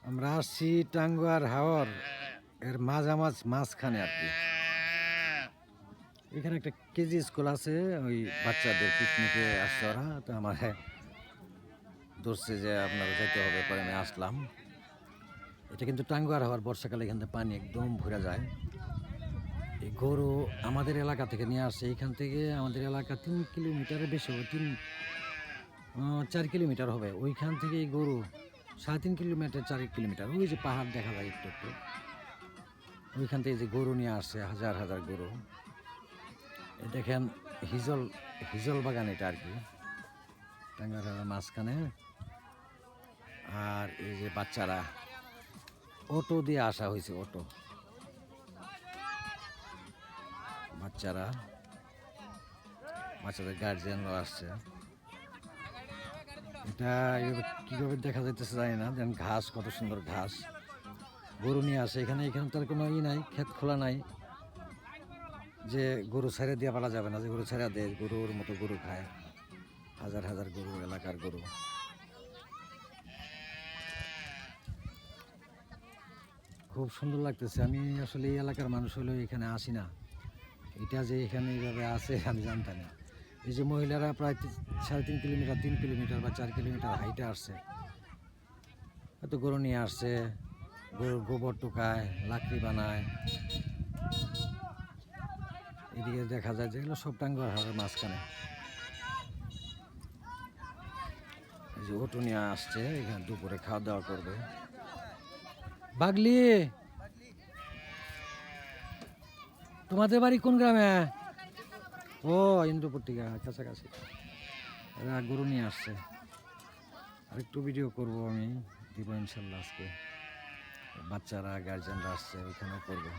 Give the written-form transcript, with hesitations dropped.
আমরা আসছি টাঙ্গুয়ার হাওর এর মাঝখানে আর কি। এখানে একটা কেজি স্কুল আছে, ওই বাচ্চাদের পিকনিকে আসছে ওরা, তো আমার ধরছে যে আপনারা যাইতে হবে, পরে আমি আসলাম। এটা কিন্তু টাঙ্গুয়ার হাওর, বর্ষাকালে এখান থেকে পানি একদম ভরে যায়। এই গরু আমাদের এলাকা থেকে নিয়ে আসছে, এইখান থেকে আমাদের এলাকা 3 কিলোমিটারের বেশি হবে, 4 কিলোমিটার হবে। ওইখান থেকে এই গরু 3.5 কিলোমিটার 4 কিলোমিটার, ওই যে পাহাড় দেখা যায় একটু একটু, ওইখান থেকে যে গরু নিয়ে আসছে, হাজার হাজার গরু। এই দেখেন হিজল হিজল বাগান, এটা আর কি টাঙ্গাইলের মাঝখানে। আর এই যে বাচ্চারা অটো দিয়ে আসা হয়েছে, অটো বাচ্চাদের গার্জিয়ানরাও আসছে। এটা কিভাবে দেখা যাইতেছে জানি না, দেন ঘাস, কত সুন্দর ঘাস, গরু নিয়ে আসে এখানে। এখানে তার কোনো নাই, ক্ষেত খোলা নাই যে গরু ছেড়ে দিয়ে পারা যাবে না, যে গরু ছেড়ে দেয়, গরুর মতো গরু খায়, হাজার হাজার গরু, এলাকার গরু। খুব সুন্দর লাগতেছে। আমি আসলে এই এলাকার মানুষ হলেও এখানে আসি না, এটা যে এখানে এইভাবে আছে আমি জানতাম না। এই যে মহিলারা প্রায় 3.5 কিলোমিটার 3 কিলোমিটার বা 4 কিলোমিটার হাইটে আসছে, এত গরু নিয়ে আসছে, গরুর গোবর টুকায়, লাকড়ি বানায়। এদিকে দেখা যায় যেগুলো সব টাঙ্গুয়ার হাওরের মাঝখানে। এই যে অটো নিয়ে আসছে, এখানে দুপুরে খাওয়া দাওয়া করবে। বাগলি, তোমাদের বাড়ি কোন গ্রামে? ও, ইন্দ্রপট্টিকা, কাছাকাছি। এরা গরু নিয়ে আসছে, আরেকটু ভিডিও করব আমি, দিব ইনশাল্লাহ আজকে। বাচ্চারা গার্জেনরা আসছে, ওইখানেও করবো।